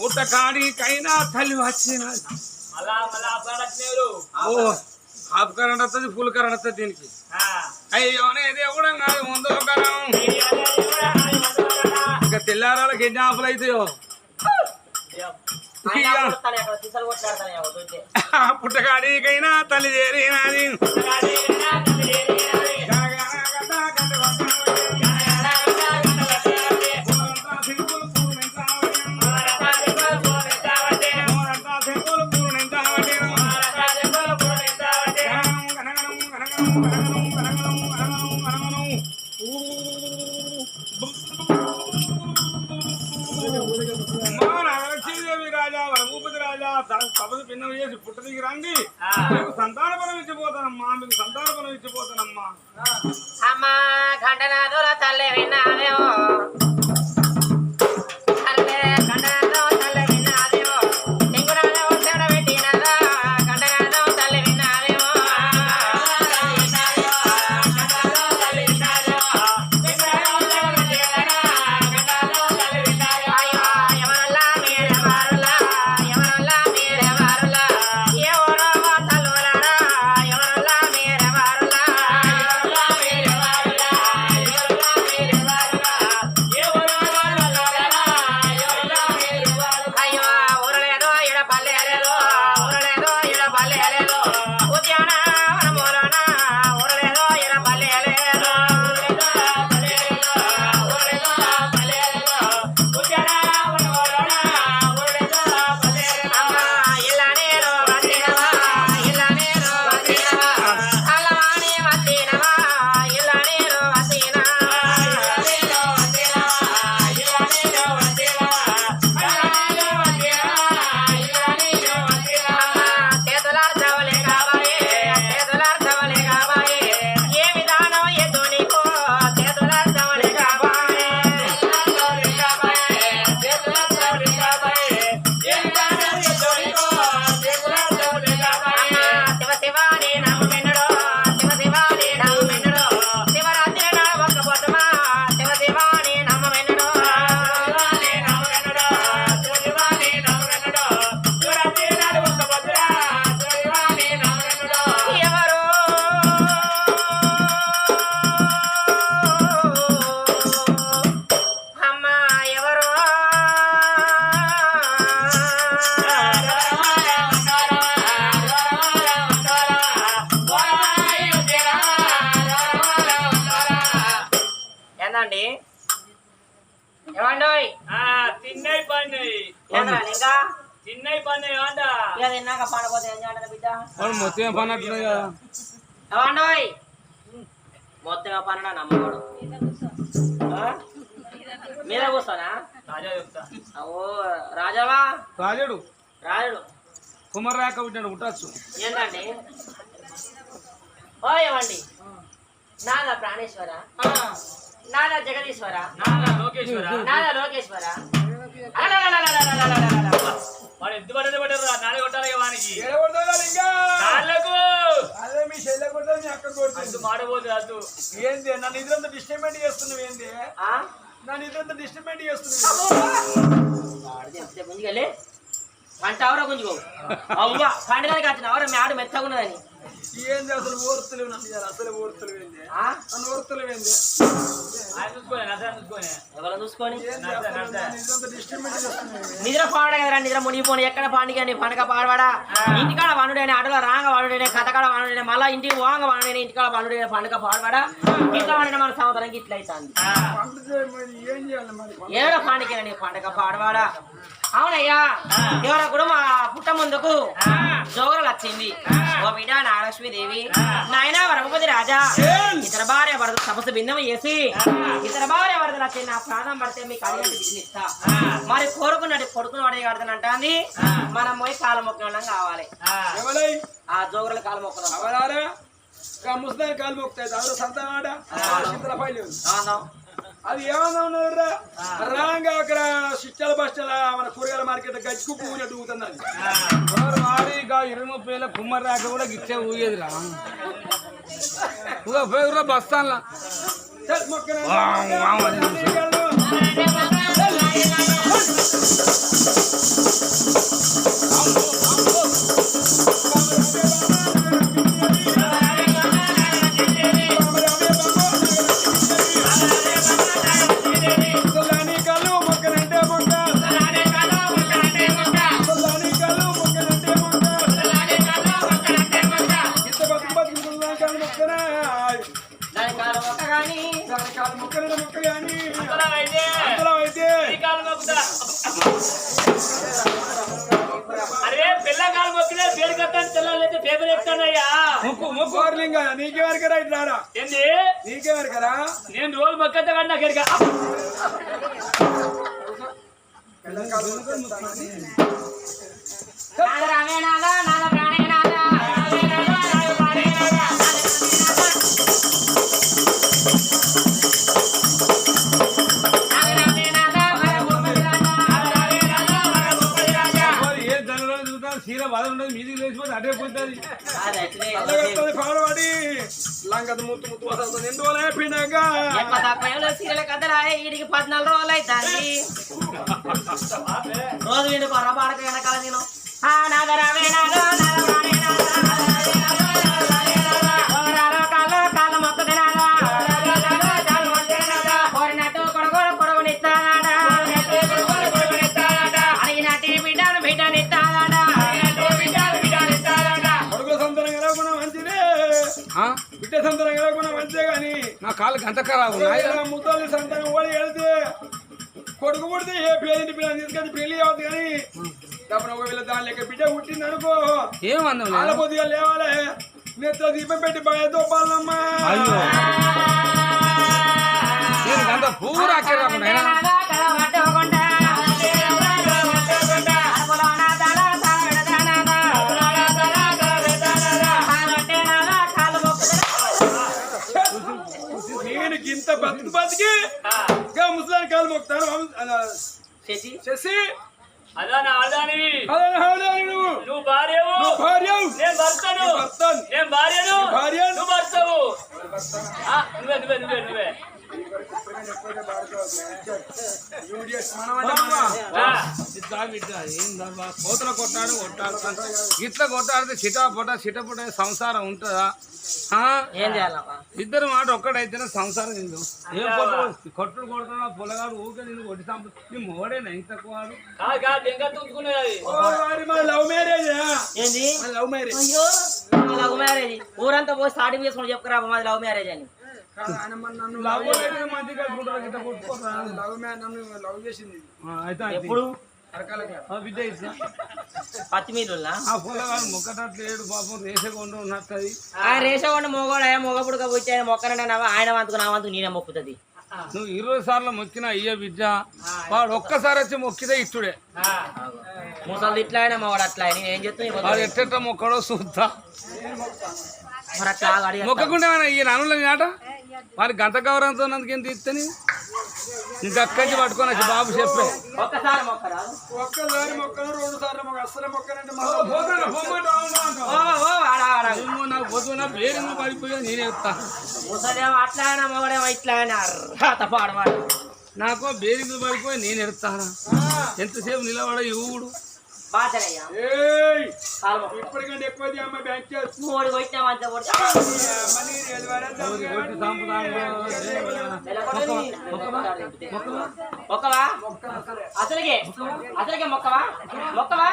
పుట్టకాడికైనా తల్లి వచ్చిన half current వస్తుంది ఫుల్ కరెంట్ వస్తుంది దీనికి అయ్యో దేవుడు కాదు ముందు కరం ఇంకా తెల్లారాళ్ళకి ఎన్ని ఆఫ్లు అవుతాయో పుట్టకాడికైనా తల్లి చేరినది భిన్నం చేసి పుట్టదికి రండి మీకు సంతాన బలం ఇచ్చిపోతానమ్మా మీకు సంతాన బలం ఇచ్చిపోతానమ్మా అమ్మా ఘంటనాథుల తల్లి విన్నాదేవో మొత్తం పని మొత్తం పని నమ్మడు మీద కూర్చోనా ఓ రాజావా రాజుడు రాజుడు కుమార్ రాక ఉండొచ్చు ఏంటండి ఓ ఏమండి నాదా ప్రాణేశ్వర నాదా జగదీశ్వర నాదా లోకేశ్వర వాడు ఎంత పడ్డది పడ్డారు నాలుగు కొట్టాలి వానికి మాడబోదు అదు ఏంది నన్ను ఇదంతా డిస్టర్బెంట్ చేస్తున్నావు ఏంది నన్ను ఇదంతా డిస్టర్బెంట్ చేస్తున్నావు వంట అవరా గుంజుకో అవ్వ పండుగకి వచ్చిన అవరా మేడ మెత్తగా ఉన్నదని ఏంది అసలు ఓర్తలేవు నన్ను అసలు ఓర్తలేవు ఏంది నన్ను ఓర్తలేవు ఏంది ఎవరు చూసుకొని నిద్ర పాడ కదరా నిద్ర మునిగిపోని ఎక్కడ పండుగ పండుగ పాడవాడా ఇంటికాడ పండుడైన ఆటలో రాంగ పండుడైన కథకాడ పండుడైన మళ్ళా ఇంటికి పోంగ పండుడైన ఇంటికాడ పండుడైన పండుగ పాడవాడా ఇంట్లో పండిన మన సంవత్సరానికి ఇట్లా అవుతుంది ఏడో పండుగ పండుగ పాడవాడా అవునయ్యా ఎవరో కూడా మా పుట్ట ముందుకు జోగులు వచ్చింది ఓ బిడ్డ నాగలక్ష్మీదేవి నాయన వరమపతి రాజా ఇతర భార్య వరద తపస్సు భిన్నం చేసి ఇతర భార్య వరద వచ్చి నా ప్రాణం పడితే మీకు అడిగినట్టు ఇస్తా మరి కోరుకున్నట్టు కొడుకుని వాడే కడతానంటే మనం పోయి కాలం మొక్కడం కావాలి ఆ జోగుల కాలం మొక్కదాం ముస్తాన్ కాలు మొక్కుతాయి సంతానాడ అది ఏమన్నా రాంగా అక్కడ సిస్టల్ బస్టల మన కూరగాయల మార్కెట్ గచ్చుకు పూనట్టు ఊగుతుంది అది వాడి 20-30 కుమ్మర్ రాక కూడా గిచ్చే ఊగేదిరా బస్తాన్లా మొక్క మొక్కుతానయ్యా. కోరలింగ నీకెవరికరా ఇటు రారా ఏంది నీకెవరికరా నేను రోజు మొక్కతా కానీ నాకు ఎరక. నాద రామే నాద నాద ప్రాణే నాద రామే నాద రామ ప్రాణే నాద నాద రామే నాద వర భూపతి రాజా నాద రామే నాద వర భూపతి రాజా. ఏ ధనలో చూద్దాం చీర బాధ ఉండదు మీదికి లేచిపోతే అటే పోతుంది. పాడవాడి లంగది ముత్తు ముత్తు వస్తుంది ఎందువల్ల పినగా సీరియల్ కథలాడే ఈడికి 14 రోజులు అవుతుంది. రోజు వీడి కొర్ర పాడక వెనకాల నేను నాద రామే నాద నాద ప్రాణే నాద కాళ్ళ మొక్కది నాద కోరినట్టు కొడుకునిస్తాడ అడిగినట్టు బిడ్డనిస్తాడ కొడుకు సంతానం కలగకుండా మంచిదే బిడ్డ సంతానం కలగకుండా మంచిదే కానీ నా కాళ్ళు గంట ఖరాబు ముద్దలి సంతానం ఓడి వెళితే కొడుకు పుడితే ఏ పేదింటి పిల్లలు తీసుకొని పెళ్లి అవ్వదు కానీ తప్పుడు ఒకవేళ దాని లెక్క బిడ్డ పుట్టింది అనుకో ఏమన్నా వాళ్ళ పొద్దుగా లేవాలి నెత్త దీపం పెట్టి బాయతో పాలమ్మా గంట పూరా నేను ఇంత బతికి ముసలాన్ని కాలు మొక్కుతాను చేసి అదా నా ఆదానివి. నువ్వు నువ్వు భార్యవు భార్యవు నేను భర్తను. నేను భార్యను నువ్వు భర్తవు. నువ్వే నువ్వే నువ్వే నువ్వే కోతల కొట్టాడు ఇట్లా కొట్టాడితే చిటపొట సంసారం ఉంటుందా? ఏం చేయాలమ్మా? ఇద్దరు మాట ఒక్కడైతేనే సంసారం ఏందో. ఏం కొట్టుడు కొడుతున్నా పొలగాడు ఊరికే నేను కొట్టి నీ మొగడేనా ఇంత తక్కువ లవ్ మ్యారేజ్ ఏంది లవ్ మ్యారేజ్ అయ్యో లవ్ మ్యారేజ్ ఊరంతా పోయి స్టార్టింగ్ చేసుకుని చెప్పుకురా మాది లవ్ మ్యారేజ్ అని. లవ్ మంచిగా లవ్ చేసింది అయితే ఎప్పుడు బిడ్డ ఇట్లా పత్తి మీరులా ఆ పొలగాడు మొక్కటట్లేడు పాపం రేసకొండ ఉన్నట్టది. ఆయన రేషకొండ మొగోడు మొగపుడుగా వచ్చి ఆయన మొక్కనంటే ఆయన వంతుకు నా వంతుకు నేనే మొక్కుతుంది. నువ్వు 20 సార్లు మొక్కినా అయ్యే బిడ్డ వాడు ఒక్కసారి వచ్చి మొక్కితే ఇట్టుడే. ముసలి ఇట్లా అయినా మావాడు అట్లా ఆయన ఏం చెప్తాను వాడు ఎట్ట మొక్కడో చూద్దా. మరి అట్లా మొక్కకుండా ఈ నానుల నాట వారి గంట గౌరవంతో నందుకేం తీస్తని నీకు అక్కడికి పట్టుకొని వచ్చి బాబు చెప్పే ఒక్కసారి మొక్కరాదు ఒక్కసారి మొక్కలు 2 సార్లు మొక్క అసలు మొక్కనంటే నాకు పోతున్నా పేరు పడిపోయా నేనే చెప్తా. ముసలేమో అట్లా అయినా మొగడేమో ఇట్లా అయినా పాడవాడు నాకు బేరింగ్ పడిపోయి నేను ఎడతానా ఎంతసేపు నిలబడ ఊడు బాధయ్యా ఇప్పటికంటే ఎక్కువ అమ్మాయి బ్యాంక్ చేస్తుంది మూడు కొట్టినా అంత మొక్కవా అసలుకే మొక్కవా మొక్కవా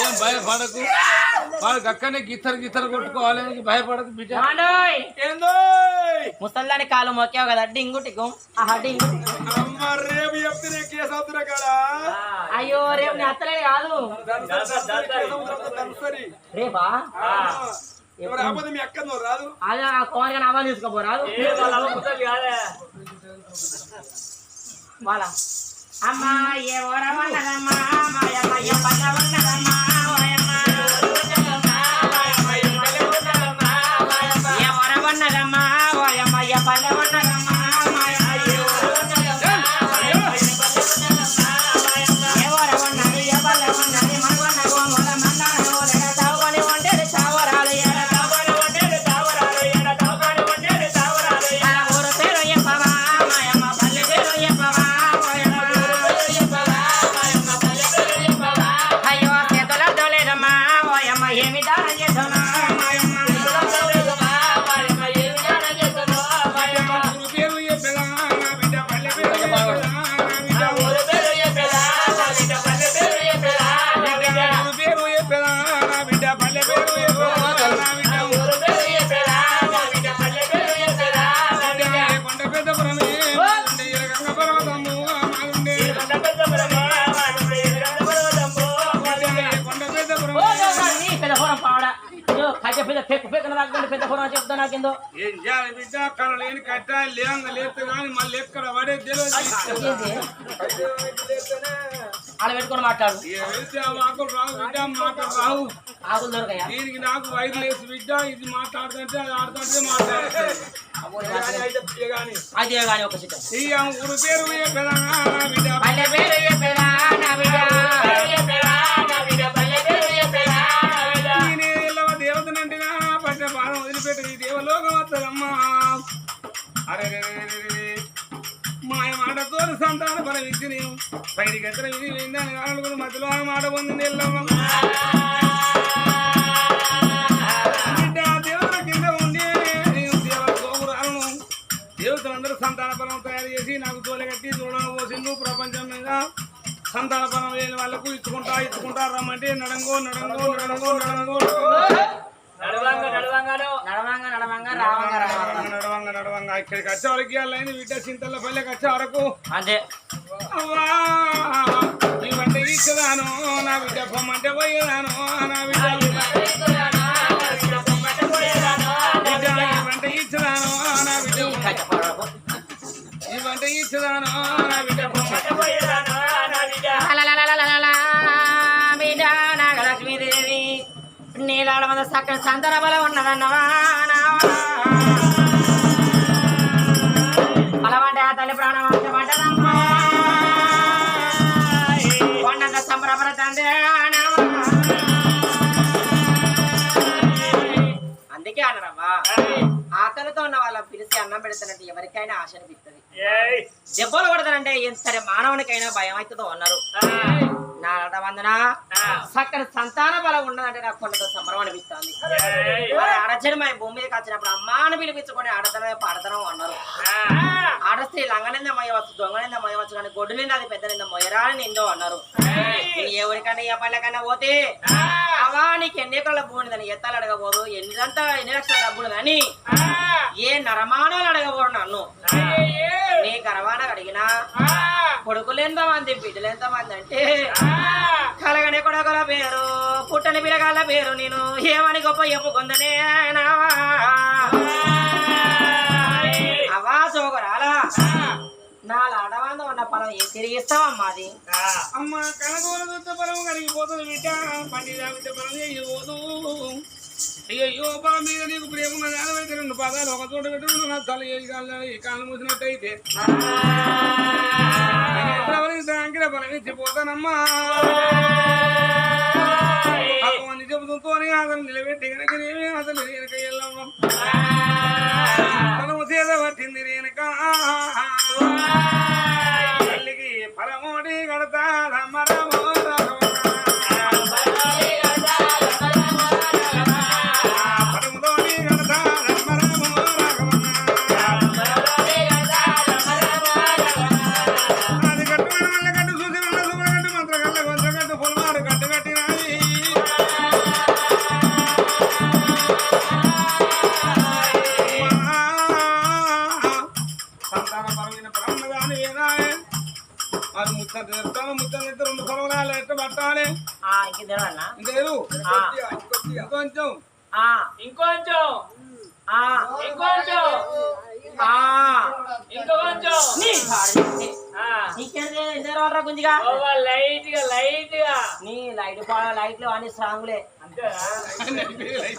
ఏం భయపడకు వాళ్ళకి అక్కడనే గిత్తరు కొట్టుకోవాలి భయపడకు బిడ్డ. ముసల్లాని కాలు మొక్కావు కదా డింగు టిక్కు రేపు చెప్తే కేసు అవుతున్నా కదా. అయ్యో రేపు నేను అత్తలే కాదు రేపా రాకపోతే మీ అక్క రాదు అదే ఆ కోరిక నామాలు తీసుకోపోరాదు వాళ్ళ అమ్మా ఎవరమన్నదమ్మా మాయమ్మ ఉన్నదమ్మా ఎవరమన్నదమ్మా ఓయమ్మ పల్లె ఉన్నదమ్మా ఎవరమన్నది పల్లె ఉన్నది మగన్న గోమల మన్న తావుకొని వండేది చావరాలు ఊరు పేరు చెప్పవా మాయమ్మ పల్లె పేరు చెప్పవా అయ్యో చేతుల దొలేదమ్మా ఓయమ్మ ఏమి దానం చేస్తున్నా మాయమ్మ పెద్ద ఫోన్ చెప్తా నాకేందో ఏం చేయాలి బిడ్డ అక్కడ లేని కట్టాలి లేంగ లేస్తే కానీ మళ్ళీ ఎక్కడ పడే తెలియదు ఆడ పెట్టుకొని మాట్లాడు వెళ్తే ఆ ఆకులు రావు బిడ్డ మాటలు రావు ఆకులు దొరకయా దీనికి నాకు వైర్ లేసి బిడ్డ ఇది మాట్లాడుతుంటే అది ఆడుతుంటే మాట్లాడుతుంది అదే కానీ ఒక చిత్రం ఈ ఊరు పేరు బిడ్డ పల్లె పేరు చెప్పేదా నా బిడ్డ దేవతనంటిగా పట్ట పాదం వదిలిపెట్టి ఈ దేవలోకం వస్తుందమ్మా అరే మాయ మాటతో సంతాన బలం ఇచ్చి నేను బయటికి ఎత్తన విధి విందని కానుకుని మధ్యలో ఆ మాట పొందింది ఎల్లమ్మ బిడ్డ దేవతల కింద ఉండి నేను దేవత గోపురాలను దేవతలందరూ సంతాన బలం తయారు చేసి నాకు తోలగట్టి చూడడం పోసిండు ప్రపంచం మీద సంతాన బలం లేని వాళ్ళకు ఇచ్చుకుంటా రమ్మంటే నడంగో నడవంగా ఇక్కడికి వచ్చే వరకు వెళ్ళైంది బిడ్డ చింతల పల్లెకి వచ్చే వరకు అంతే అవ్వా ఈ వంట ఇచ్చదాను నా బిడ్డ పొమ్మంటే పోయేదాను నా బిడ్డ ఈ వంట ఇచ్చదాను నా బిడ్డ ఈ వంట ఇచ్చదాను నా బిడ్డ పొమ్మంటే పోయేదాను బిడ్డ నాగలక్ష్మీదేవి నీలాడ మీద సక్కని సంతన బలం ఉన్నదన్నవా బలమంటే ఆ తల్లి ప్రాణం పడ్డదమ్మా కొండంత సంబరపడతండి అందుకే అన్నారమ్మా ఆకలితో ఉన్న వాళ్ళని పిలిచి అన్నం పెడతానంటే ఎవరికైనా ఆశ అనిపిస్తుంది దెబ్బలు కొడతానంటే ఎంత మానవునికైనా భయం అవుతుందో అన్నారు నా వందన చక్కని సంతాన బలం ఉన్నదంటే నాకు కొంత సంబరం అనిపిస్తుంది ఆడచని మా భూమి మీదకి వచ్చినప్పుడు అమ్మాని పిలిపించుకొని ఆడతనం పాడతనం అన్నారు ఆడస్త్రీ లంగనింద మొయ్యవచ్చు దొంగనింద మొయ్యవచ్చు కానీ గొడ్డు నింద అది పెద్ద నింద మొయ్యరాని నిందో అన్నారు ఎవరికైనా ఏ పల్లెకైనా పోతే అవా నీకు ఎన్ని ఎకరాల భూమి దాన్ని ఎత్తాలు అడగబోదు ఎన్ని లక్షల డబ్బులు కానీ ఏ నరమానాలు అడగబోరు నన్ను నీ గర్వానికి అడిగినా కొడుకులు ఎంతమంది బిడ్డలు ఎంతమంది అంటే కలగని కొడకల పేరు పుట్టని పిల్లగాళ్ళ పేరు నేను ఏమని గొప్ప చెప్పుకుందనే అవా సోగరాలా నాలుగు ఆడవాళ్ళ ఉన్న పొలం ఏ తిరిగిస్తావమ్మా అది అమ్మ కనగోల దుత్త పొలం కరిగిపోతుంది బిడ్డ పండిత పొలం చేయబోదు అయ్యో బా మీద నీకు ప్రేమ ఉన్నదానమైతే రెండు పదాలు ఒక చోట పెట్టుకుని నా తల ఏ కాళ్ళు మూసినట్టయితే అంకిన బలం ఇచ్చిపోతానమ్మా మంది చెబుతుంతో అతను నిలబెట్టి కనుక నేనే అతను వెనక వెళ్ళమ్మ తనము చేత పట్టింది వెనక తల్లికి పరమోటి కడతాదమ్మ రామో ముద్దలు రెండు పొలవరాలు ఎట్ట పట్టాలి ఇంకేరు ఇంకొంచెం ఇంకొంచెం గుంజిగా లైట్ నీ లైట్లు అన్ని స్ట్రాంగ్లే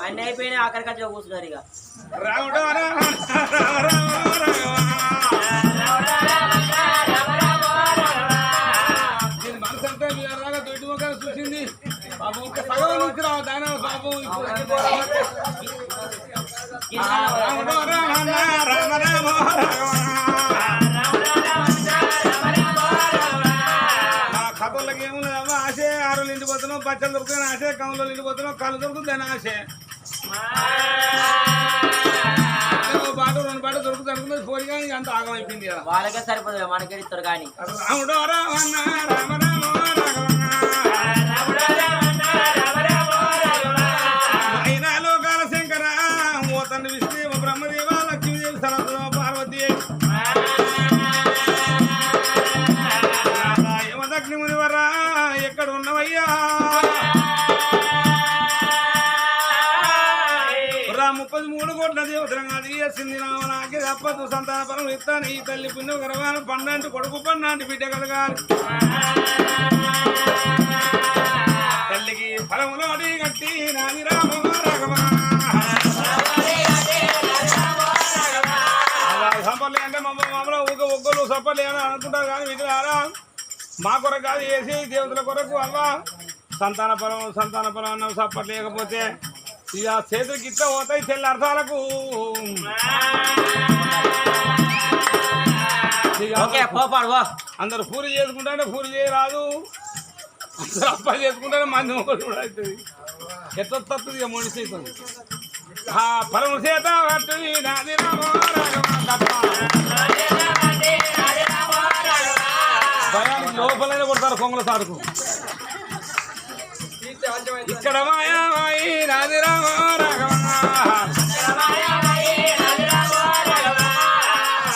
అన్ని అయిపోయినాయి ఆఖరికి వచ్చి కూర్చున్నారు ఇక చూసింది బాబు ఇంకా సగం నుంచి రావు దాని బాబు కథలకి ఏమున్నదమ్మా ఆశే ఆరులు నిండిపోతున్నాం బచ్చలు దొరుకుతాయి ఆశే కౌలు నిండిపోతున్నాం కళ్ళు దొరుకుతుంది ఆశే బాట రెండు బాట దొరుకుతుంది పోయి కానీ అంత ఆగం అయిపోయింది కదా వాళ్ళకే సరిపోతుంది మనకే ఇస్తారు కానీ రాముడు రామన్న రామ అయినా లోకాల శంకర మోతండి విష్ణు బ్రహ్మదేవ లక్ష్మీదేవి సరస్వతి పార్వతి యమదగ్ని మునివరా ఎక్కడ ఉన్నవయ్యా 33 వచ్చింది నాకే తప్పదు సంతాన పరం ఇస్తాను ఈ తల్లి పుణ్యం కలగాలి పన్నంటి కొడుకు పన్నాంటి బిడ్డ కలగాలి తల్లికి ఫలములు అడి కట్టి నాది రామ రాఘవ సంపర్లే అంటే మమ్మల్ని ఒక్కరు సప్పర్లే అని అనుకుంటారు కానీ విగ్రహారా మా కొరకు కాదు వేసి దేవతల కొరకు అవ్వా సంతాన పరం అన్న సప్పర్ లేకపోతే ఇక చేతులకి ఇట్లా పోతాయి చెల్లి అర్థాలకు అందరు పూరి చేసుకుంటే పూరి చేయరాదు అందరు అప్పాలు చేసుకుంటే మంది కూడా అవుతుంది ఎట్లా తత్తుంది ఇక మనిషి అవుతుంది పరము చేత నాది భయానికి లోపలనే కొడతారు కొంగల సాడుకు ఇక్కడ మాయామాయి నాది రామ రాఘవ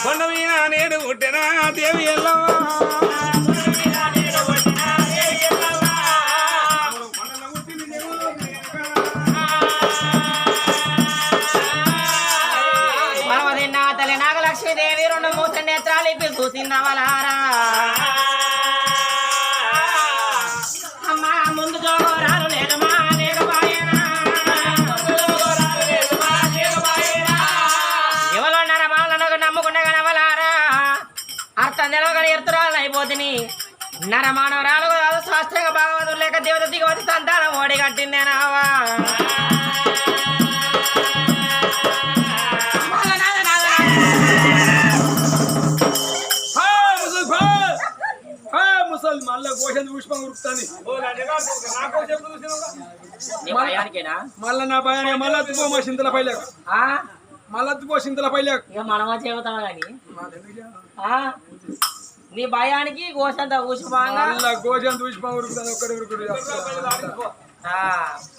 కొండ మీద నేడు పుట్టిన దేవి ఎల్లవా తల్లి నాగలక్ష్మీదేవి రెండు మూస నేత్రాలు ఇప్పి చూసిందవలారా అమ్మా ముందు జోగోరాలు లేదమా ఎవరో నరమాలకు నమ్ముకుంటే కనవలారా అర్థం తెలవగని ఎత్తురాలు అయిపోతుంది నరమానవరాలు కాదు శాస్త్రంగా భాగవతులు లేక దేవత దిగవతి సంతానం ఓడి కట్టిందేనావా మళ్ళా గోషం పుష్పం ఉరుకుతాను మళ్ళా నా భయాన్ని మళ్ళా తిప్పో మా చింతల పైలేక మళ్ళా తిప్పో చింతల పైలేక మనమా చెబుతాం కానీ నీ భయానికి గోషంత పుష్పంగా గోషం పుష్పం ఉరుకుతాను ఒక్కడి ఉరుకుడు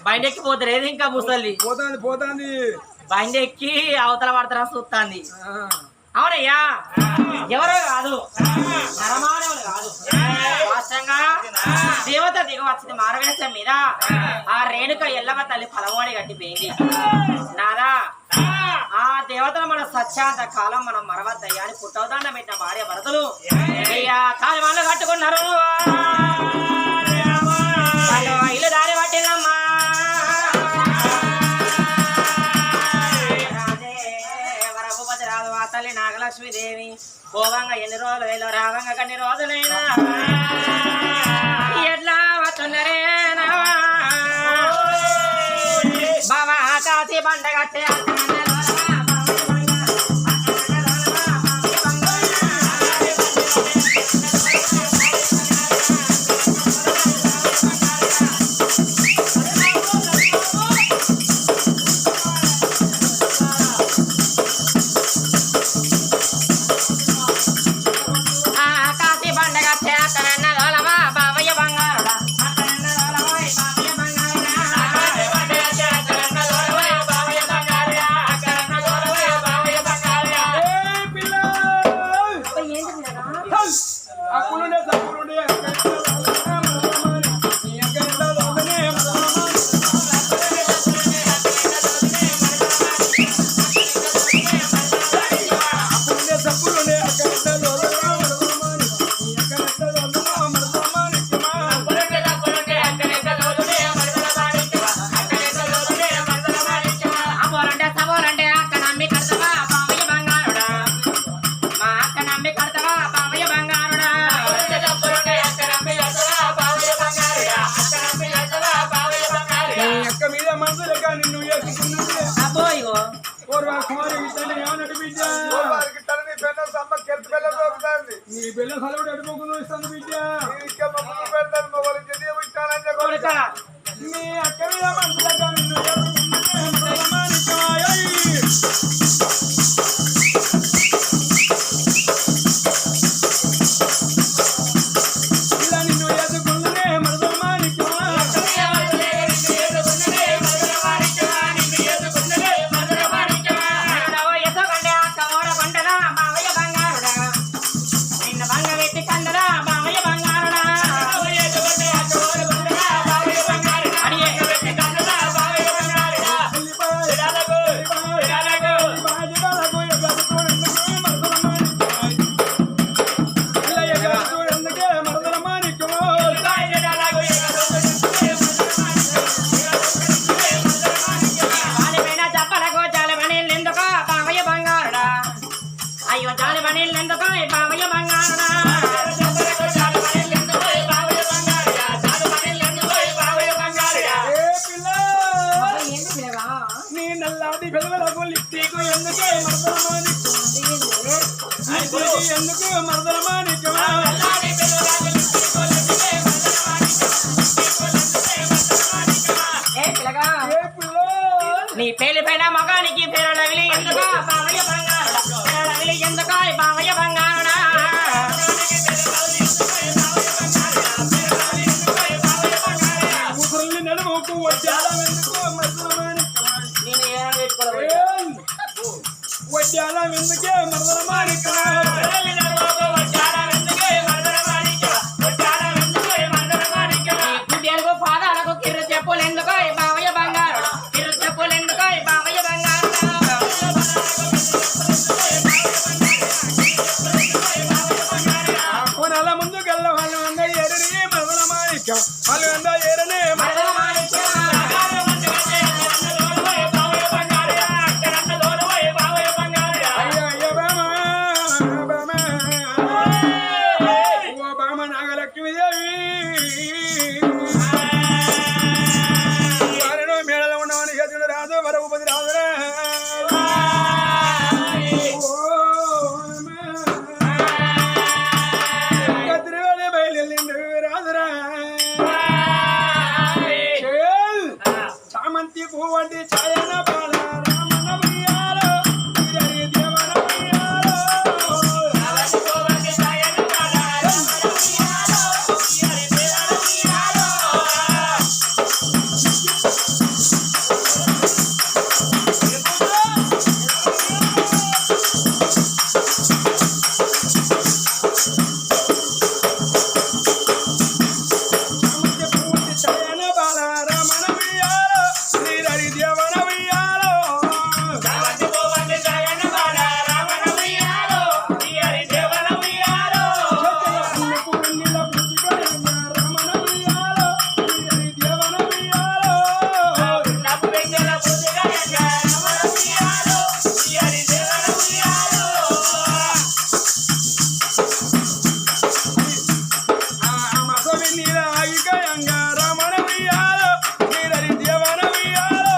బండెక్కి పోతారు ఏది ఇంకా ముసలి పోతాంది బండెక్కి అవతల పడతారా చూస్తాంది అవునయ్యా ఎవరో కాదు నరమానవులు కాదు వాస్తవంగా దేవత దిగవచ్చింది మారవేశం మీద ఆ రేణుక ఎల్లమ్మ తల్లి ఫలమోడి కట్టిపోయింది నాదా ఆ దేవతను మన సత్యాంత కాలం మనం మరవద్దయ్యా అని పుట్టవదాన్న పెట్టిన భార్య భరతులు అయ్యా కాలి వాళ్ళు కట్టుకున్నారు ఇల్లు దారి పట్టిందమ్మా తల్లి నాగలక్ష్మీదేవి పోవంగా ఎన్ని రోజులు వేలో రావంగా కన్ని రోజులైనా ఎట్లా వస్తున్నారే బాబా కాసి బండ కట్టే అయ్యో జాలి పని ఎందుకో బావయ్య బంగారుడా నీ నల్లాది పెదవులకు లిప్టికు ఎందుకే ఎందుకు మరదల మాణిక్యమా నీ పేలి పైన మగానికి పేరడవిలి ఎందుకో బావయ్య బంగారుడా పేరడవిలి ఎందుకో బావయ్య బంగారుడా ముసలి నడుముకు వడ్డాలం ఎందుకో మరదల మాణిక్యమా నేను ఏం పెట్టుకోవాలి వడ్డాలం ఎందుకే మరదల మాణిక్యమా గుడ్డేలకు పాదాలకు కిర్రు చెప్పులు ఎందుకో బావయ్య బంగారు కిర్రు చెప్పులు ఎందుకో బావయ్య బంగారు కొనాల ముందు గల్ల వాళ్ళు అంద ఏరని మరదల మాణిక్యం వాళ్ళు అంద ఏరనే మరదల మాణిక్యం అయ్యో అయ్యో బామా బామా ఓ బామ నాగలక్ష్మీదేవి వారిలో మేడలో ఉన్నవాని గతుడు రాదు వరవుపతి రాదురా కత్తిరివేళ బయలుదేరిండు రాదురా చామంతి పువ్వంటి ఛాయన బాల రామన ఉయ్యాలో వీరరి దేవన ఉయ్యాలో చామంతి పువ్వంటి ఛాయన బాల రామన ఉయ్యాలో వీరరి దేవన ఉయ్యాలో అన్న పువ్వుల పువ్వుగా రామన ఉయ్యాలో వీరరి దేవన ఉయ్యాలో మసవి నీల ఆగికయంగా రమణ ఉయ్యాలో వీరరి దేవన ఉయ్యాలో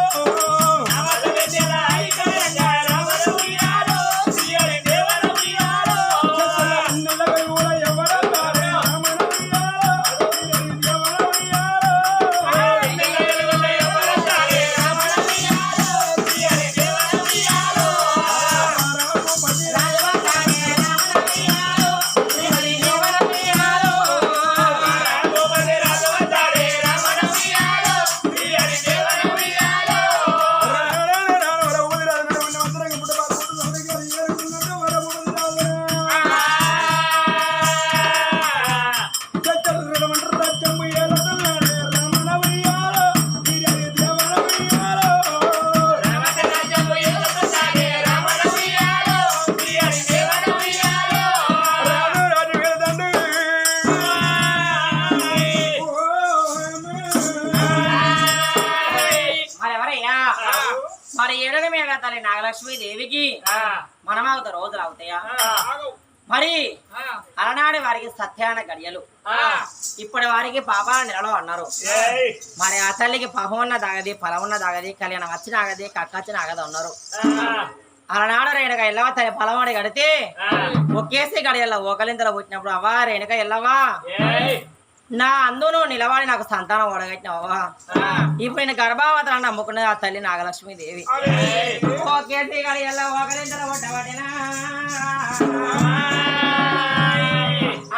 అన్నలపై కూడా ఎవరన్నారే రమణ ఉయ్యాలో వీరరి దేవన ఉయ్యాలో రాఘోపతి మరి ఎవరయ్యా మరి ఏడని మీద తల్లి నాగలక్ష్మి దేవికి మనమాగుత రోజులు అవుతాయా మరి అలనాడు వారికి సత్యాన గడియలు ఇప్పటి వారికి పాపాల నెలలో అన్నారు మరి ఆ తల్లికి పహమున్న దాగది ఫలమున్న దాగది కళ్యాణం వచ్చిన ఆగది కక్కచ్చిన ఆగది అన్నారు అలనాడు రేణుక ఎల్లవా తల్లి ఫలవాడి గడితే ఒకేసి గడియల్లో ఓకలింతలో పుట్టినప్పుడు అవ్వా రేణుక ఎల్లవా నా అందును నిలబడి నాకు సంతానం ఓడగట్టినవ్వా ఇప్పుడు నేను గర్భావతాన్ని నమ్ముకున్నది ఆ తల్లి నాగలక్ష్మి దేవి ఒకేసి గడియల్లో ఓకలింతలో పుట్టబడినా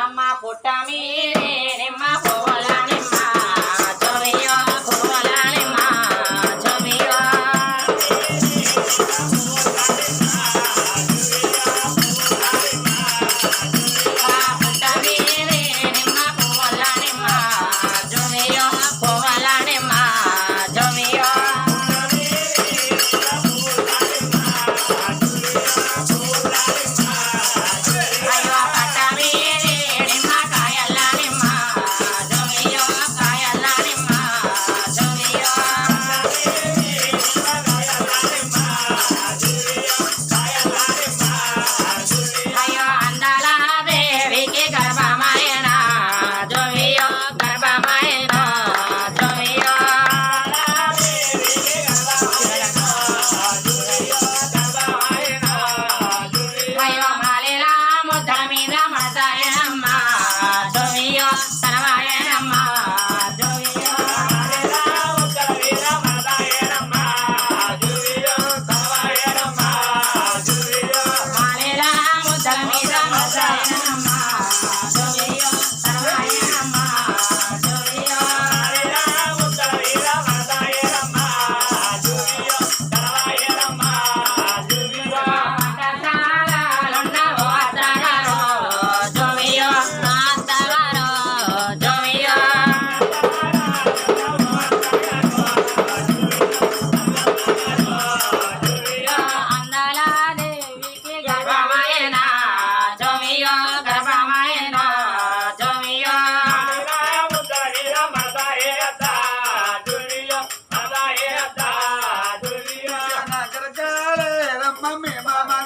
అమ్మ పుట్టమి నిమ్మ పువ్వుల నిమ్మ జొమియో పువ్వుల నిమ్మ జొమియో పుట్టమి నిమ్మ పువ్వుల నిమ్మ జొమియో పువ్వుల నిమ్మ జొమియో అయ్యో పట్టమి నిమ్మ కాయల నిమ్మ జొమియో కాయల నిమ్మ జొమియో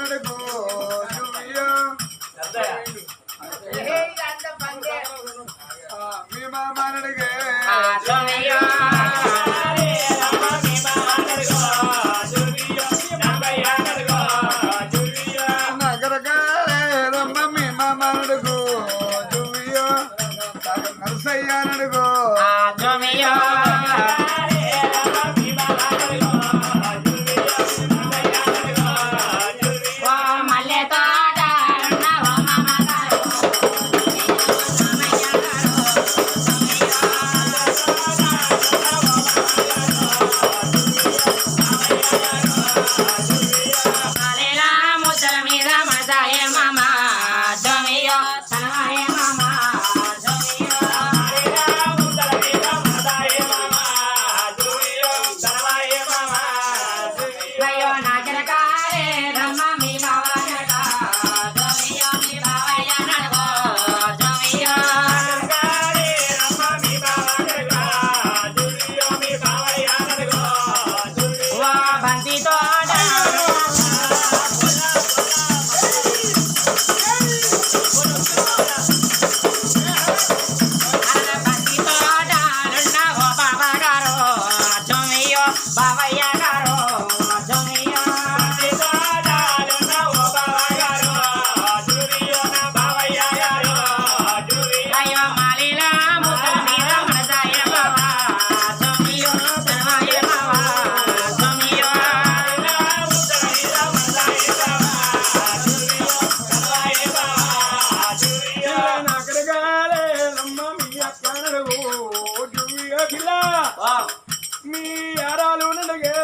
మానడుగు జువియో మీ మానడుగే నగరగారే రమ్మ మీ మానడుగు జువియో నరసయ్య నడుగు మీ యారాలు నడిగే